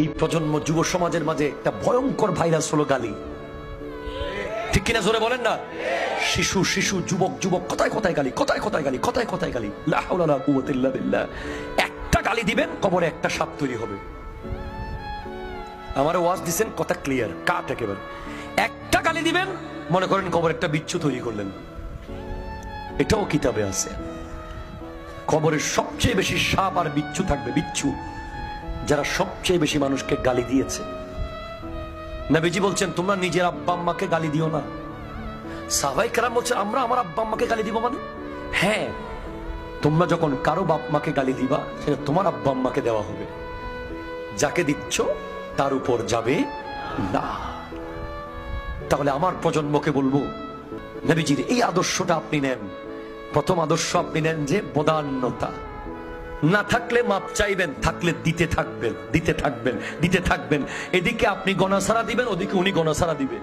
এই প্রজন্ম যুব সমাজের মাঝে একটা ভয়ঙ্কর ভাইরাস হলো গালি। ঠিক কিনা জোরে বলেন না? শিশু শিশু যুবক যুবক কথায় কথায় গালি, কথায় কথায় গালি, কথায় কথায় গালি। লা হাওলা ওয়ালা কুওয়াতা ইল্লা বিল্লাহ। একটা গালি দিবেন কবরে একটা সাপ তৈরি হবে। আমারে ওয়াজ দিছেন, কথা ক্লিয়ার, কাট একেবারে। একটা গালি দিবেন, মনে করেন কবরে একটা বিচ্ছু তৈরি করলেন। এটাও কিতাবে আছে। কবরের সবচেয়ে বেশি সাপ আর বিচ্ছু থাকবে, বিচ্ছু যারা সবচেয়ে বেশি মানুষকে গালি দিয়েছে। নবীজি বলছেন তোমরা নিজের আব্বা আম্মাকে গালি দিও না। সাহাবায়ে কেরাম বলছে আমরা আমার আব্বা আম্মাকে গালি দিব মানে? হ্যাঁ, তোমরা যখন কারো বাপ মাকে গালি দিবা সেটা তোমার আব্বা আম্মাকে দেওয়া হবে, যাকে দিচ্ছ তার উপর যাবে না। তাহলে আমার প্রজন্মকে বলবো, নবীজির এই আদর্শটা আপনি নেন। প্রথম আদর্শ আপনি নেন যে বদান্যতা। না থাকলে মাপ চাইবেন, থাকলে দিতে থাকবেন, দিতে থাকবেন, দিতে থাকবেন। এদিকে আপনি গণাছাড়া দিবেন, ওদিকে উনি গণাছাড়া দিবেন।